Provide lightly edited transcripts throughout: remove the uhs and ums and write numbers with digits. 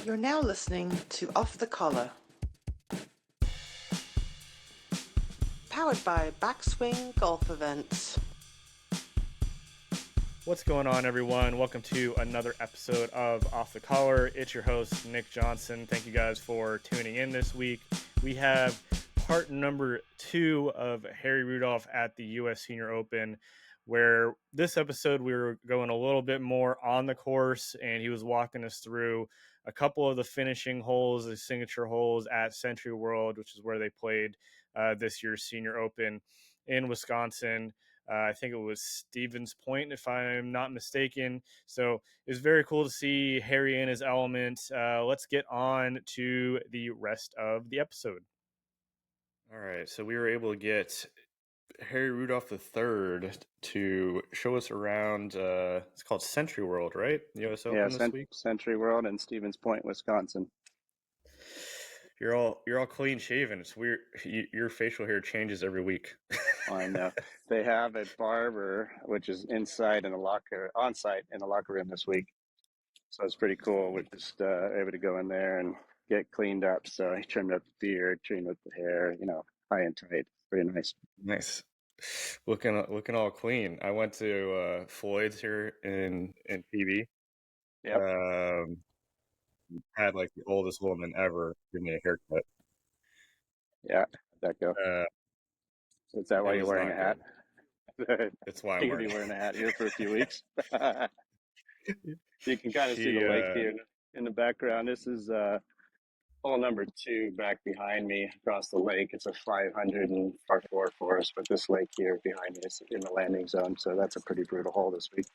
You're now listening to Off the Collar, powered by Backswing Golf Events. What's going on, everyone? Welcome to another episode of Off the Collar. It's your host, Nick Johnson. Thank you guys for tuning in this week. We have part number 2 of Harry Rudolph at the U.S. Senior Open, where this episode we were going a little bit more on the course, and he was walking us through a couple of the finishing holes, the signature holes at Sentry World, which is where they played this year's Senior Open in Wisconsin. I think it was Stevens Point, if I'm not mistaken. So it was very cool to see Harry in his element. Let's get on to the rest of the episode. All right, so we were able to get Harry Rudolph III to show us around. It's called Sentry World, right? U.S. Open this week. Sentry World in Stevens Point, Wisconsin. You're all clean shaven. It's weird. Your facial hair changes every week. I know. They have a barber, which is on-site in the locker room this week. So it's pretty cool. We're just able to go in there and get cleaned up. So he trimmed up the beard, trimmed up the hair, high and tight. Pretty nice. Nice. Looking all clean. I went to Floyd's here in PB. Yep. Had like the oldest woman ever give me a haircut. Yeah, how'd that go? Is that why you're wearing a hat? That's why I'm wearing a hat here for a few weeks. You can kind of see the lake here in the background. This is hole number 2 back behind me across the lake. It's a 500 and par 4 for us, but this lake here behind me is in the landing zone, so that's a pretty brutal hole this week.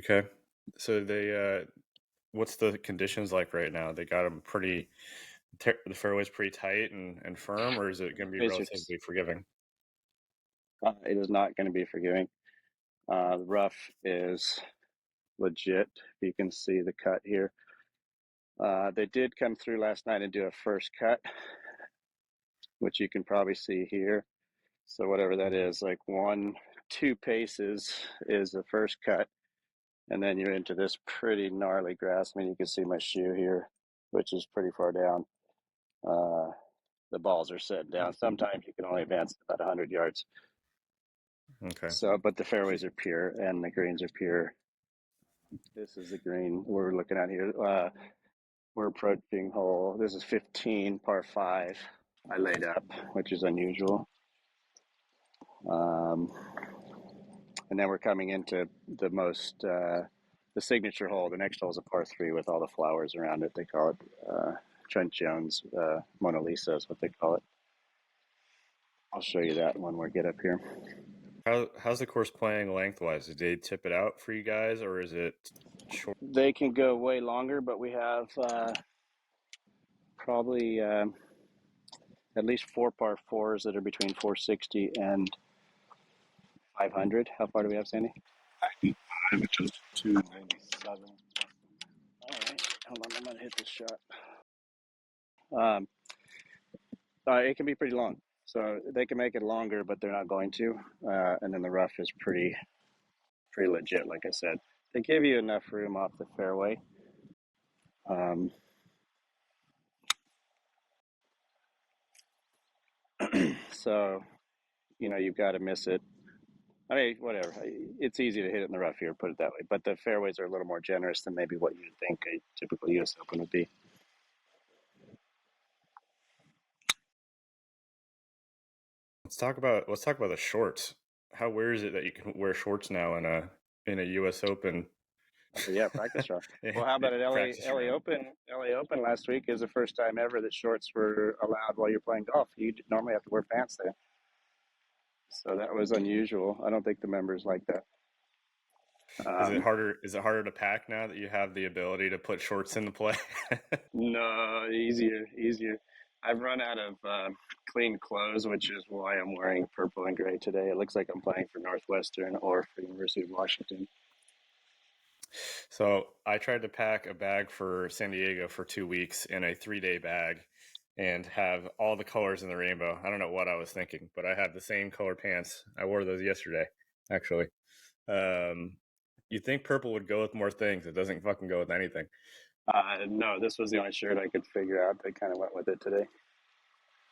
Okay, so they what's the conditions like right now? They got them the fairway's pretty tight and firm, or is it going to be relatively forgiving? It is not going to be forgiving. The rough is legit. You can see the cut here. They did come through last night and do a first cut, which you can probably see here. So whatever that is, like 1-2 paces is the first cut. And then you're into this pretty gnarly grass. I mean, you can see my shoe here, which is pretty far down. The balls are set down. Sometimes you can only advance about 100 yards. Okay. So, but the fairways are pure and the greens are pure. This is the green we're looking at here. We're approaching hole. This is 15, par 5. I laid up, which is unusual. And then we're coming into the signature hole. The next hole is a par 3 with all the flowers around it. They call it Trent Jones Mona Lisa is what they call it. I'll show you that when we get up here. How's the course playing lengthwise? Did they tip it out for you guys, or is it short? They can go way longer, but we have probably at least 4 par 4s that are between 460 and 500. How far do we have, Sandy? Which is 297. All right, hold on, I'm gonna hit this shot. It can be pretty long, so they can make it longer, but they're not going to. And then the rough is pretty legit, like I said. They give you enough room off the fairway. So, you've got to miss it. I mean, whatever. It's easy to hit it in the rough here, put it that way. But the fairways are a little more generous than maybe what you'd think a typical U.S. Open would be. Let's talk about the shorts. How weird is it that you can wear shorts now in a U.S. Open? Yeah, practice short. Well, how about at LA Open? LA Open last week is the first time ever that shorts were allowed while you're playing golf. You normally have to wear pants there. So that was unusual. I don't think the members like that. Is it harder to pack now that you have the ability to put shorts into play? No, easier. I've run out of clean clothes, which is why I'm wearing purple and gray today. It looks like I'm playing for Northwestern or for University of Washington. So I tried to pack a bag for San Diego for 2 weeks in a 3-day bag and have all the colors in the rainbow. I don't know what I was thinking, but I had the same color pants. I wore those yesterday, actually. You think purple would go with more things? It doesn't fucking go with anything. No, this was the only shirt I could figure out. I kind of went with it today.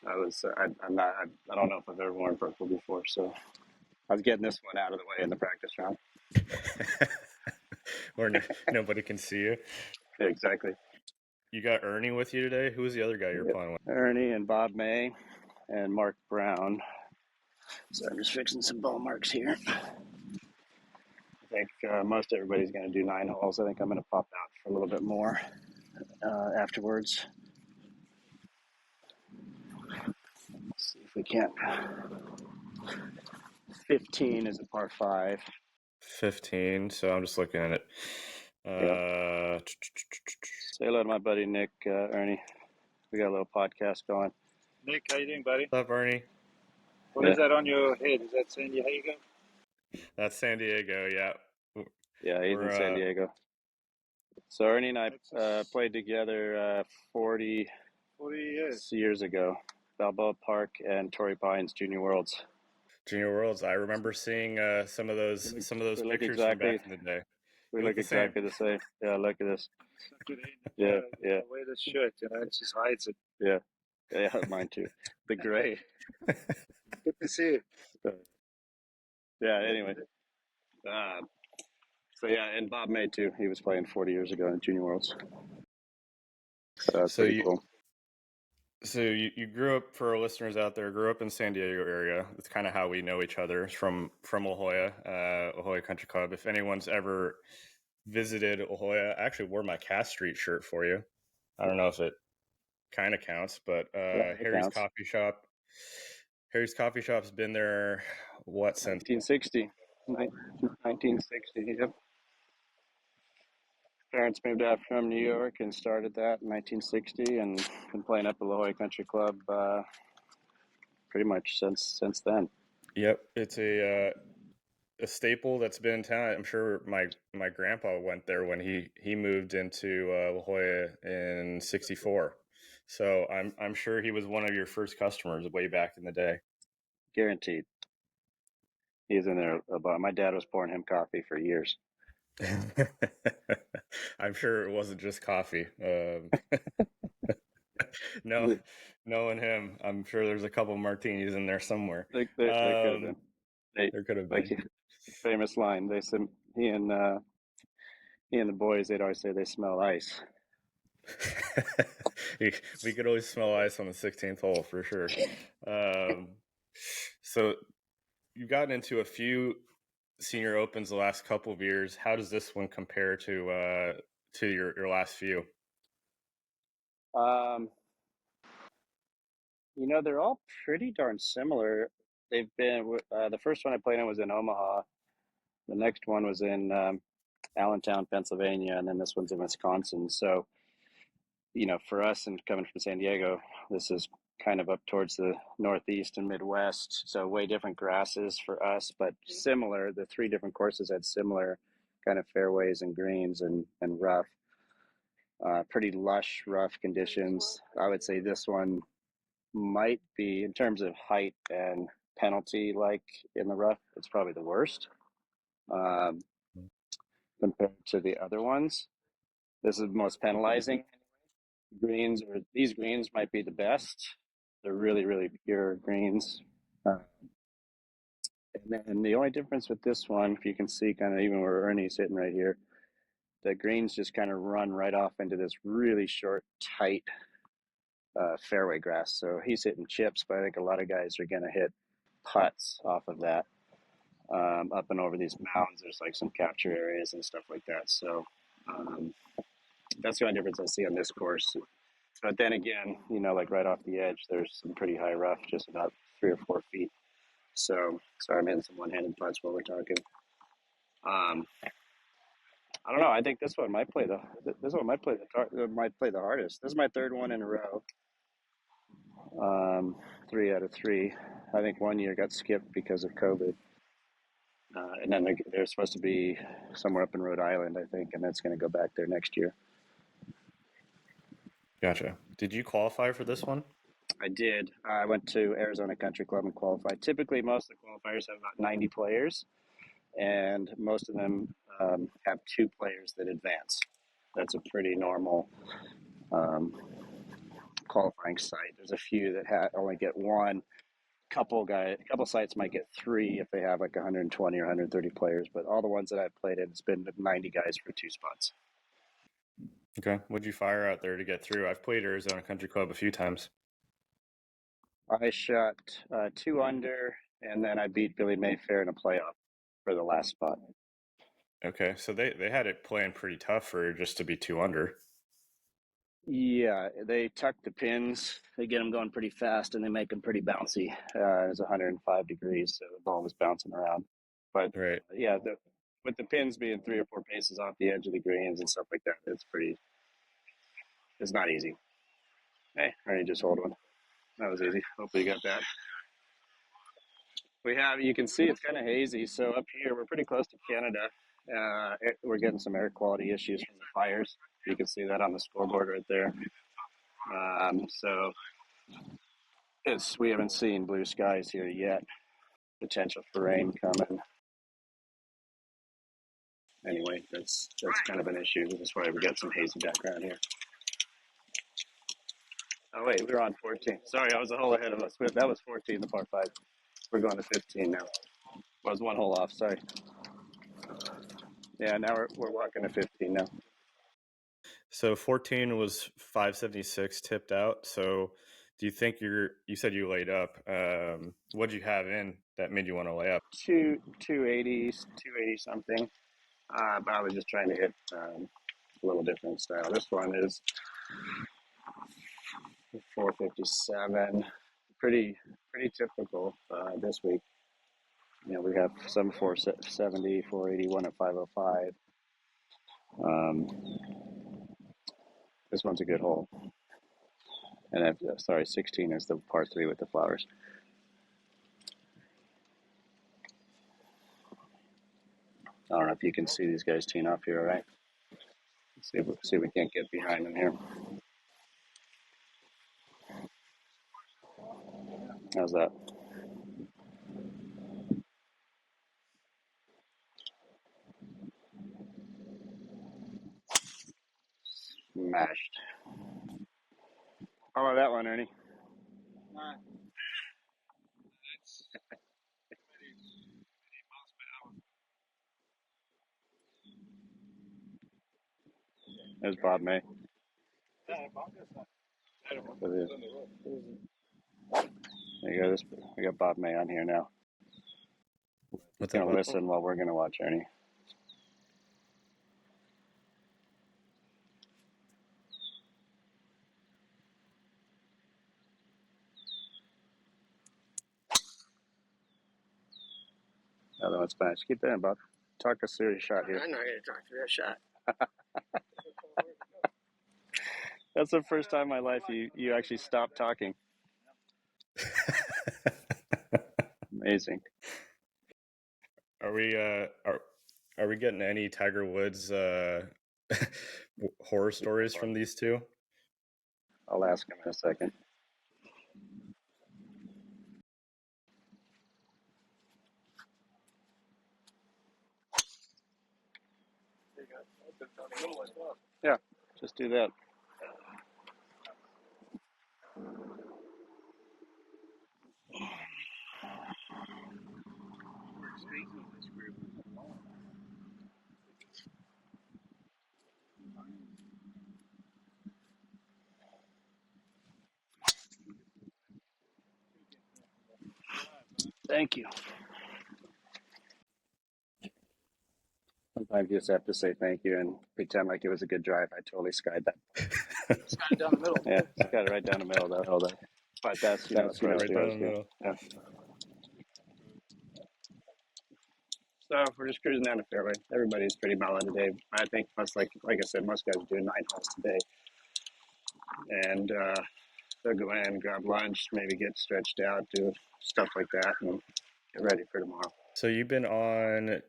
I'm not. I don't know if I've ever worn purple before, so I was getting this one out of the way in the practice round. Where nobody can see you. Yeah, exactly. You got Ernie with you today? Who was the other guy you were playing with? Ernie and Bob May and Mark Brown. So I'm just fixing some ball marks here. I think most everybody's going to do 9 holes. I think I'm going to pop out for a little bit more afterwards. Let's see if we can't. 15 is a par 5. 15. So I'm just looking at it. Say hello to my buddy Nick, Ernie. We got a little podcast going. Nick, how you doing, buddy? What's up, Ernie? What is that on your head? Is that San Diego? That's San Diego, yeah. Yeah, he's in San Diego. So Ernie and I played together 40 years ago. Balboa Park and Torrey Pines Junior Worlds. Junior Worlds. I remember seeing some of those pictures from back in the day. We look exactly the same. Yeah, look at this. Yeah. I wear this shirt, it just hides it. Yeah, mine too. The gray. Good to see you. Yeah, anyway. So yeah, and Bob May too. He was playing 40 years ago in Junior Worlds. So that's pretty cool. So you grew up, for our listeners out there, grew up in San Diego area. That's kind of how we know each other, from La Jolla, La Jolla Country Club. If anyone's ever visited La Jolla, I actually wore my Cass Street shirt for you. I don't know if it kind of counts, but Harry's counts. Coffee Shop. Harry's Coffee Shop's been there, since 1960. 1960, yep. Parents moved out from New York and started that in 1960, and been playing up at La Jolla Country Club pretty much since then. Yep, it's a staple that's been in town. I'm sure my grandpa went there when he moved into La Jolla in '64. So I'm sure he was one of your first customers way back in the day. Guaranteed. He's in there about. My dad was pouring him coffee for years. I'm sure it wasn't just coffee. No, knowing him, I'm sure there's a couple martinis in there somewhere. There could have been. There could have been. Like, famous line. They said he and the boys. They'd always say they smell ice. We could always smell ice on the 16th hole for sure. So you've gotten into a few senior opens the last couple of years. How does this one compare to your last few? They're all pretty darn similar. They've been the first one I played in was in Omaha. The next one was in Allentown, Pennsylvania, and then this one's in Wisconsin. So, for us and coming from San Diego, this is kind of up towards the Northeast and Midwest. So way different grasses for us, but similar. The 3 different courses had similar kind of fairways and greens and rough. Pretty lush, rough conditions. I would say this one might be, in terms of height and penalty, like in the rough, it's probably the worst compared to the other ones. This is the most penalizing. These greens might be the best. They're really, really pure greens. And then the only difference with this one, if you can see kind of even where Ernie's hitting right here, the greens just kind of run right off into this really short, tight fairway grass. So he's hitting chips, but I think a lot of guys are going to hit putts off of that. Up and over these mounds, there's like some capture areas and stuff like that. So that's the only difference I see on this course. But then again, like right off the edge, there's some pretty high rough, just about 3 or 4 feet. So sorry, I'm hitting some one-handed putts while we're talking. I don't know. I think this one might play the hardest. This is my 3rd one in a row. 3 out of 3. I think one year got skipped because of COVID. And then they're supposed to be somewhere up in Rhode Island, I think, and that's going to go back there next year. Gotcha. Did you qualify for this one? I did. I went to Arizona Country Club and qualified. Typically, most of the qualifiers have about 90 players, and most of them have 2 players that advance. That's a pretty normal qualifying site. There's a few that only get 1. Couple sites might get 3 if they have like 120 or 130 players, but all the ones that I've played in, it's been 90 guys for 2 spots. Okay. What'd you fire out there to get through? I've played Arizona Country Club a few times. I shot 2 under, and then I beat Billy Mayfair in a playoff for the last spot. Okay, so they had it playing pretty tough for just to be 2 under. Yeah, they tuck the pins. They get them going pretty fast, and they make them pretty bouncy. It's 105 degrees, so the ball was bouncing around. But Right. yeah, with the pins being 3 or 4 paces off the edge of the greens and stuff like that, it's not easy. Hey, Ernie just hold one. That was easy. Hopefully you got that. You can see it's kind of hazy. So up here, we're pretty close to Canada. We're getting some air quality issues from the fires. You can see that on the scoreboard right there. So we haven't seen blue skies here yet. Potential for rain coming. Anyway, that's kind of an issue. That's why we got some hazy background here. Oh wait, we're on 14. Sorry, I was a hole ahead of us. That was 14, the par 5. We're going to 15 now. Was 1 hole off. Sorry. Yeah, now we're walking to 15 now. So 14 was 576 tipped out. So do you think you said you laid up? What'd you have in that made you want to lay up? 280 something. But I was just trying to hit a little different style. This one is 457. Pretty typical this week. You know, we have some 470, 481 at 505. This one's a good hole. And 16 is the par 3 with the flowers. I don't know if you can see these guys teeing off here, all right? See if we can't get behind them here. How's that? Smashed. How about that one, Ernie? There's Bob May. There you go. We got Bob May on here now. What's He's going that? to listen while we're going to watch Ernie. Other one's smashed. Keep that in, Bob. Talk us through your shot here. I'm not going to talk through that shot. That's the first time in my life you actually stopped talking. Amazing. Are we getting any Tiger Woods horror stories from these two? I'll ask him in a second. Yeah, just do that. Thank you. Sometimes you just have to say thank you and pretend like it was a good drive. I totally skied that. It's got it down the middle. Yeah, it's got it right down the middle though. But that's right pros down do. the middle. Yeah. So we're just cruising down the fairway. Everybody's pretty mellow today. I think like I said, most guys are doing 9 holes today, and they'll go in, grab lunch, maybe get stretched out, do stuff like that, and get ready for tomorrow. So you've been on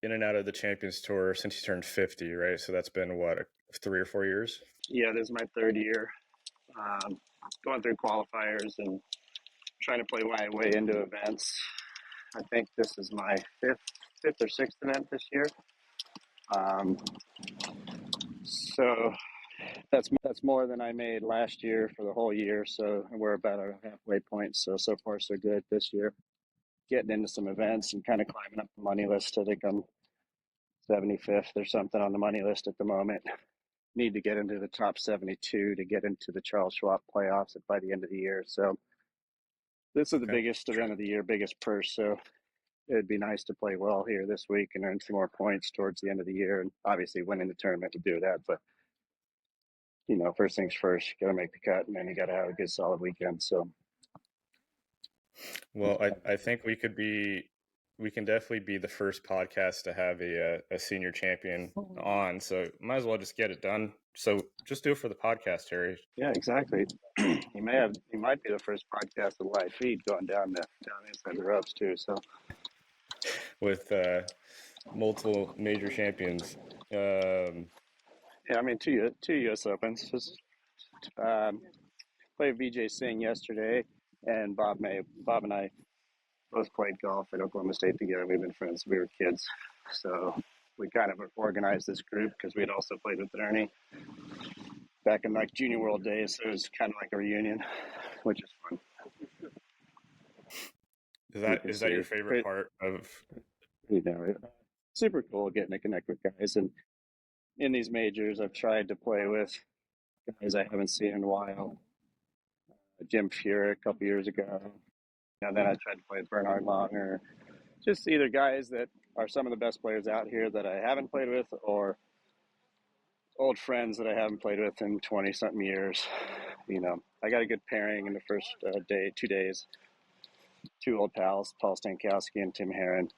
in and out of the Champions Tour since you turned 50, right? So that's been what, 3 or 4 years? Yeah, this is my 3rd year. Going through qualifiers and trying to play my way into events. I think this is my 5th fifth or sixth event this year. So that's more than I made last year for the whole year. So we're about a halfway point. So far so good this year. Getting into some events and kind of climbing up the money list. I think I'm 75th or something on the money list at the moment. Need to get into the top 72 to get into the Charles Schwab playoffs by the end of the year. So this is the biggest event of the year, biggest purse. So it'd be nice to play well here this week and earn some more points towards the end of the year. And obviously winning the tournament would do that. But, you know, first things first, you got to make the cut, and then you got to have a good solid weekend. So, Well, I think we can definitely be the first podcast to have a senior champion on. So might as well just get it done. So just do it for the podcast, Harry. yeah, exactly. You might be the first podcast with live feed going down inside the ropes too. So With multiple major champions. yeah, I mean, two U.S. Opens. Just played VJ Singh yesterday, and Bob and I both played golf at Oklahoma State together. We've been friends since we were kids, so we kind of organized this group because we'd also played with Ernie back in like Junior World days. So it was kind of like a reunion, which is fun. Is that your favorite part of? You know, super cool getting to connect with guys, and in these majors, I've tried to play with guys I haven't seen in a while. Jim Furyk a couple years ago, and then I tried to play with Bernhard Langer. Just either guys that are some of the best players out here that I haven't played with, or old friends that I haven't played with in 20-something years. You know, I got a good pairing in the first 2 days. Two old pals, Paul Stankowski and Tim Herron.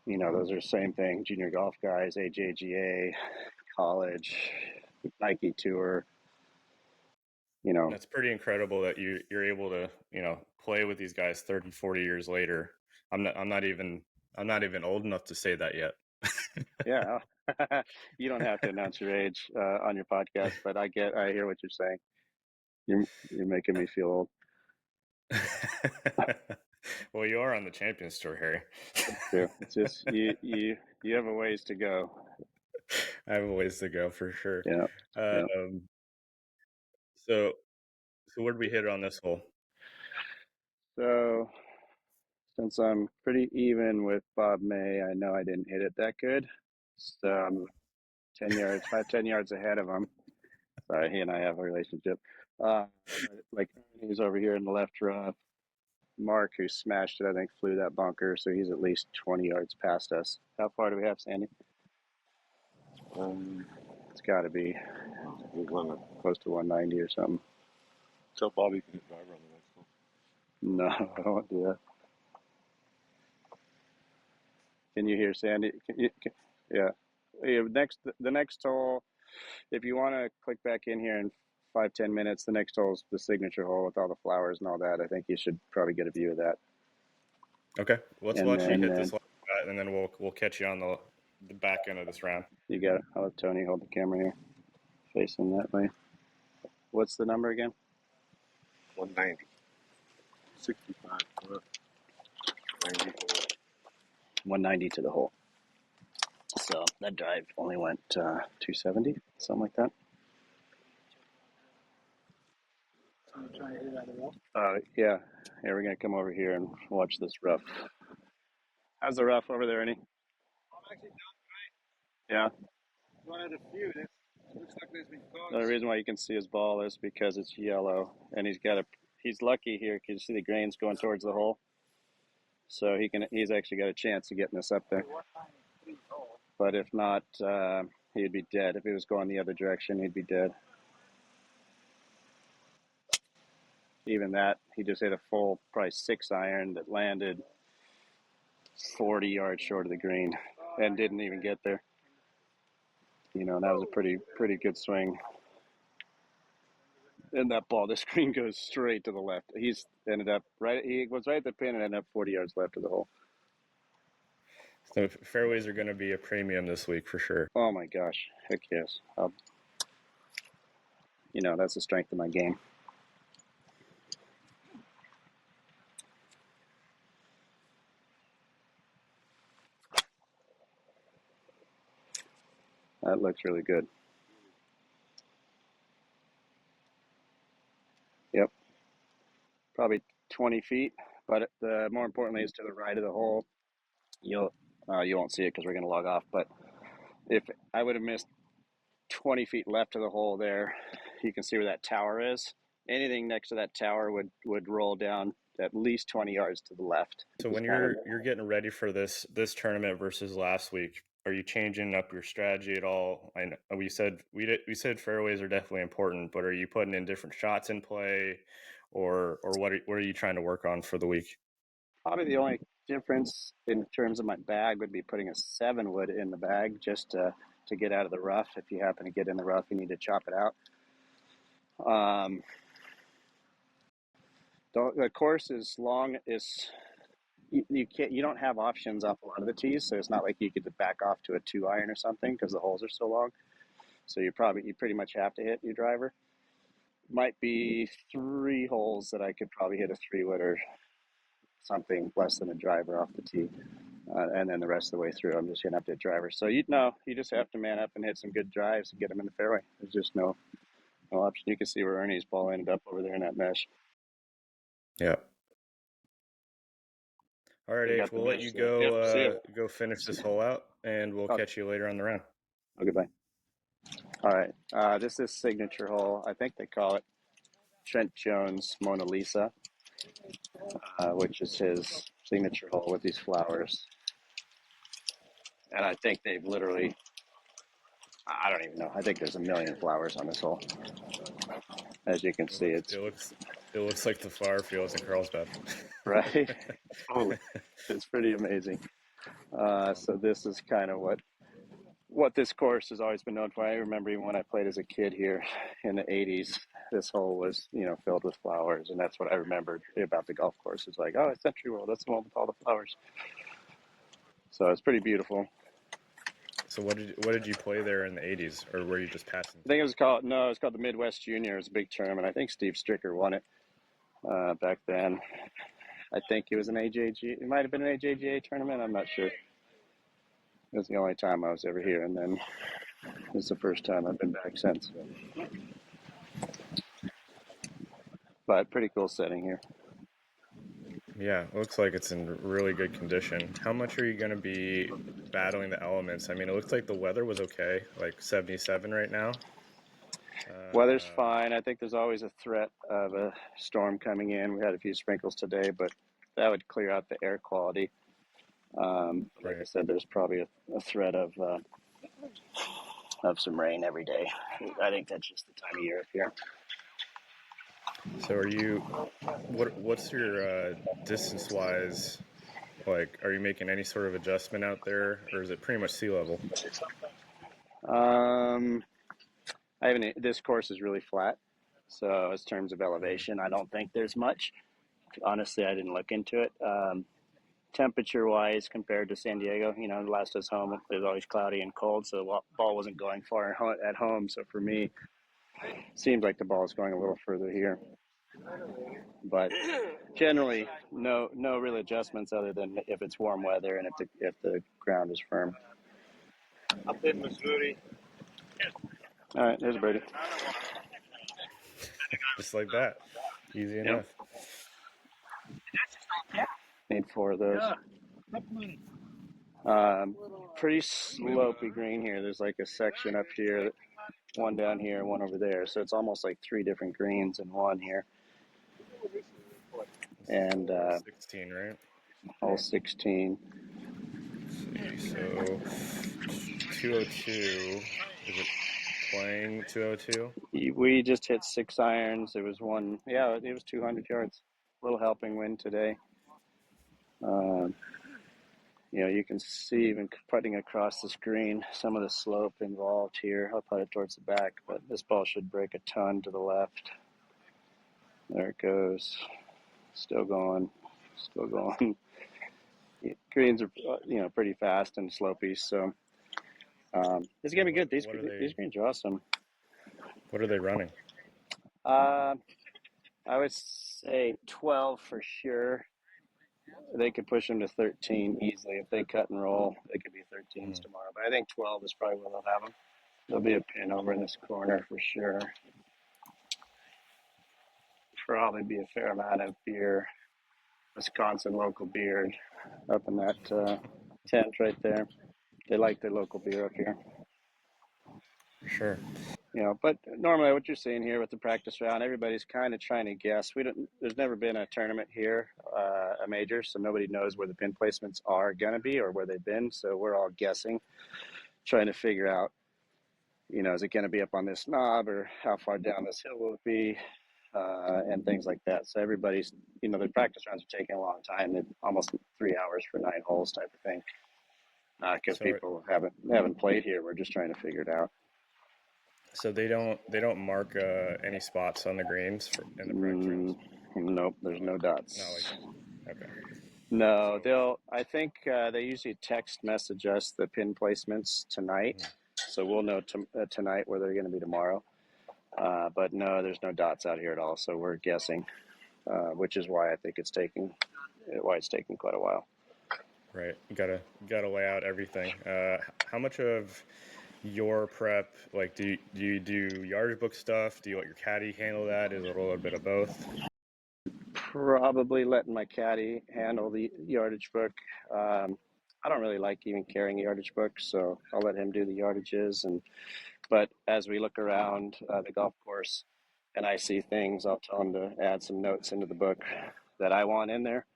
You know, those are the same thing, junior golf guys, AJGA, college, Nike Tour. You know, That's pretty incredible that you're able to, you know, play with these guys 30, 40 years later. I'm not even old enough to say that yet. Yeah. You don't have to announce your age on your podcast, but I hear what you're saying. You're making me feel old. Well, you are on the Champions Tour, Harry. That's true. It's just you have a ways to go. I have a ways to go for sure. Yeah. So where did we hit on this hole? So since I'm pretty even with Bob May, I know I didn't hit it that good. So I'm 10 yards ahead of him. Sorry, he and I have a relationship. Like he's over here in the left rough. Mark, who smashed it, I think flew that bunker, so he's at least 20 yards past us. How far do we have, Sandy? It's got to be close to 190 or something. Tell Bobby can hit driver on the next one. No, I won't do that. Can you hear Sandy? Yeah. The next hole, if you want to click back in here in 5-10 minutes, the next hole is the signature hole with all the flowers and all that. I think you should probably get a view of that. Okay, let's watch you hit this last shot, and then we'll catch you on the back end of this round. You got it. I'll let Tony hold the camera here, facing that way. What's the number again? 190. 65 foot. 90 hole. 190 to the hole. So that drive only went 270, something like that. I'm trying to hit it out of the rough. Yeah, we're gonna come over here and watch this rough. How's the rough over there, Ernie? I'm actually down Yeah. one of the few. This looks like there's been cars. The reason why you can see his ball is because it's yellow, and he's lucky here because you see the grains going towards the hole. So he's actually got a chance of getting this up there. But if not, he'd be dead. If he was going the other direction, he'd be dead. Even that, he just hit a full price 6-iron that landed 40 yards short of the green and didn't even get there. You know, that was a pretty good swing. And that ball, the screen goes straight to the left. He was right at the pin and ended up 40 yards left of the hole. So fairways are going to be a premium this week for sure. Oh my gosh, heck yes. You know, that's the strength of my game. That looks really good. Yep, probably 20 feet, but more importantly is to the right of the hole. You won't see it because we're going to log off, but if I would have missed 20 feet left of the hole there, you can see where that tower is. Anything next to that tower would roll down at least 20 yards to the left. So when you're getting ready for this tournament versus last week, are you changing up your strategy at all? I know we said fairways are definitely important, but are you putting in different shots in play, or what are you trying to work on for the week? Probably the only difference in terms of my bag would be putting a 7-wood in the bag just to get out of the rough. If you happen to get in the rough, you need to chop it out. The course is long. You don't have options off a lot of the tees, so it's not like you could back off to a 2-iron or something because the holes are so long. So you pretty much have to hit your driver. Might be 3 holes that I could probably hit a 3-wood or something less than a driver off the tee, and then the rest of the way through I'm just gonna have to hit driver. So you just have to man up and hit some good drives and get them in the fairway. There's just no option. You can see where Ernie's ball ended up over there in that mesh. Yeah. All right, H, we'll let you go go finish this hole out, and we'll catch you later on the round. Oh, goodbye. All right, this is signature hole. I think they call it Trent Jones Mona Lisa, which is his signature hole with these flowers. And I think they've literally, I don't even know, I think there's a million flowers on this hole. As you can see, it looks like the flower fields in Carlsbad. Right? Oh, it's pretty amazing. So this is kind of what this course has always been known for. I remember even when I played as a kid here in the 80s, this hole was, filled with flowers. And that's what I remembered about the golf course. It's like, oh, it's Sentry World. That's the one with all the flowers. So it's pretty beautiful. So what did you play there in the 80s, or were you just passing? I think it was called the Midwest Junior. It was a big tournament. I think Steve Stricker won it back then. I think it was an AJG. It might have been an AJGA tournament. I'm not sure. It was the only time I was ever here, and then it was the first time I've been back since. But pretty cool setting here. Yeah, looks like it's in really good condition. How much are you going to be battling the elements? I mean, it looks like the weather was okay, like 77 right now. Weather's fine. I think there's always a threat of a storm coming in. We had a few sprinkles today, but that would clear out the air quality. Like I said, there's probably a threat of some rain every day. I think that's just the time of year up here. So what's your distance-wise, like, are you making any sort of adjustment out there, or is it pretty much sea level? This course is really flat. So in terms of elevation, I don't think there's much. Honestly, I didn't look into it. Temperature-wise, compared to San Diego, the last us home, it was always cloudy and cold, so the ball wasn't going far at home. So for me, it seems like the ball is going a little further here. But generally, no real adjustments other than if it's warm weather and if the ground is firm. Up in Missouri. All right, there's a birdie. Just like that. Easy enough. Need 4 of those. Pretty slopey green here. There's like a section up here, one down here, one over there. So it's almost like 3 different greens in one here. And 16, right? All 16. So 202. Is it playing 202? We just hit 6 irons. It was it was 200 yards. A little helping wind today. You can see even putting across the screen some of the slope involved here. I'll put it towards the back, but this ball should break a ton to the left. There it goes. Still going. Greens are, pretty fast and slopey, so it's gonna be good. These greens are awesome. What are they running? I would say 12 for sure. They could push them to 13 easily if they cut and roll. They could be 13s tomorrow, but I think 12 is probably where they'll have them. There'll be a pin over in this corner for sure. Probably be a fair amount of beer, Wisconsin local beer, up in that tent right there. They like their local beer up here. Sure. But normally what you're seeing here with the practice round, everybody's kind of trying to guess. There's never been a tournament here, a major, so nobody knows where the pin placements are going to be or where they've been. So we're all guessing, trying to figure out, is it going to be up on this knob or how far down this hill will it be, and things like that. So everybody's, the practice rounds are taking a long time, almost 3 hours for 9 holes type of thing, because people haven't played here. We're just trying to figure it out. So they don't mark any spots on the greens in the practice rounds? Nope, there's no dots. Okay. No, I think they usually text message us the pin placements tonight, so we'll know tonight where they're going to be tomorrow. But no, there's no dots out here at all, so we're guessing, which is why I think it's taking quite a while. Right, you gotta lay out everything. How much of your prep, like, do you do yardage book stuff? Do you let your caddy handle that? Is it a little bit of both? Probably letting my caddy handle the yardage book. I don't really like even carrying a yardage book, so I'll let him do the yardages. But as we look around the golf course and I see things, I'll tell him to add some notes into the book that I want in there.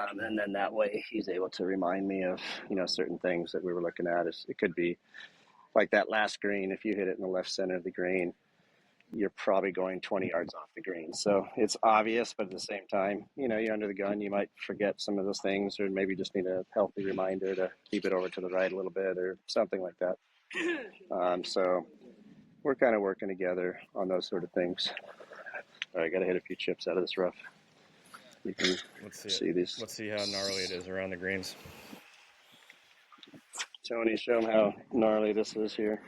And then that way he's able to remind me of, certain things that we were looking at. It could be like that last green. If you hit it in the left center of the green, you're probably going 20 yards off the green. So it's obvious, but at the same time, you're under the gun. You might forget some of those things, or maybe just need a healthy reminder to keep it over to the right a little bit or something like that. So we're kind of working together on those sort of things. All right, I got to hit a few chips out of this rough. You can see these. Let's see how gnarly it is around the greens. Tony, show them how gnarly this is here.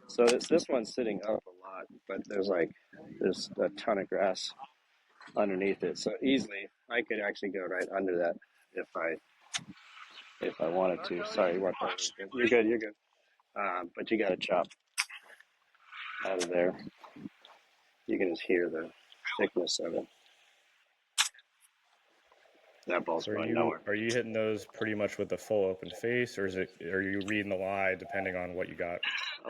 So this one's sitting up a lot, but there's a ton of grass underneath it. So easily I could actually go right under that if I wanted to. Sorry, what? You're good. But you got to chop out of there. You can just hear the thickness of it. That ball's going nowhere. Are you hitting those pretty much with the full open face, or are you reading the lie depending on what you got?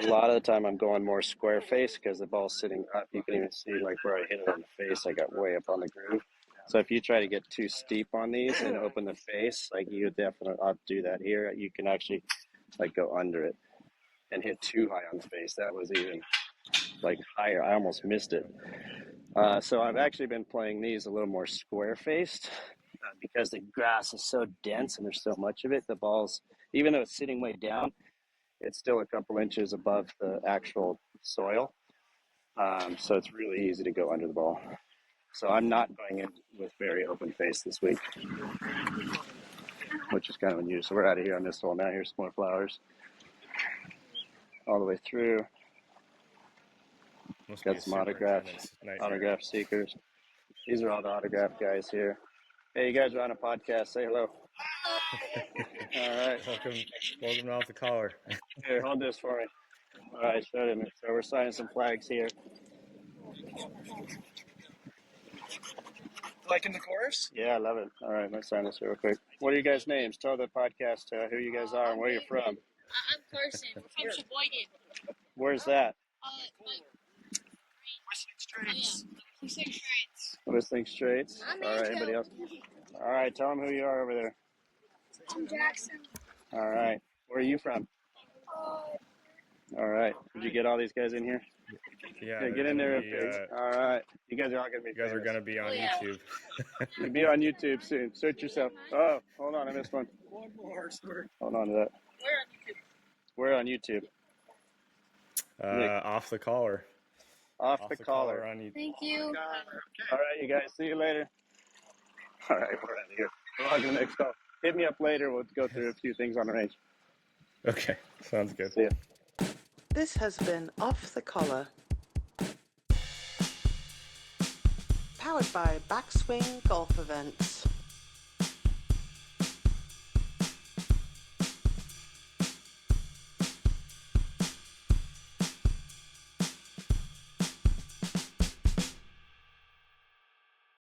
A lot of the time I'm going more square face because the ball's sitting up. You can even see like where I hit it on the face. I got way up on the groove. So if you try to get too steep on these and open the face, like you definitely ought to do that here. You can actually like go under it and hit too high on the face. That was even like higher. I almost missed it. So I've actually been playing these a little more square faced because the grass is so dense and there's so much of it. The ball's, even though it's sitting way down, it's still a couple inches above the actual soil. So it's really easy to go under the ball. So I'm not going in with very open face this week, which is kind of unusual. So we're out of here on this hole now. Here's some more flowers all the way through. Got some autograph seekers. These are all the autograph guys here. Hey, you guys are on a podcast. Say hello. All right. Welcome off the collar. Here, hold this for me. All right, show them. So we're signing some flags here. Liking the course? Yeah, I love it. All right, let's sign this real quick. What are you guys' names? Tell the podcast who you guys are and where you're from. I'm Carson. We're from Sheboygan. Where's that? Whistling Straits. Whistling Straits. All right, anybody else? All right, tell them who you are over there. I'm Jackson. All right, where are you from? All right, did you get all these guys in here? Yeah. Okay, get in there. All right, you guys are all gonna be. You guys are gonna be on YouTube. You'll be on YouTube soon. Search yourself. Oh, hold on, I missed one. One more, sir. Hold on to that. We're on YouTube. Off the collar. Off the collar. On YouTube. Thank you. All right, you guys. See you later. All right, we're out of here. We're on to the next call. Hit me up later. We'll go through a few things on the range. Okay, sounds good. See ya. This has been Off the Collar. Powered by Backswing Golf Events.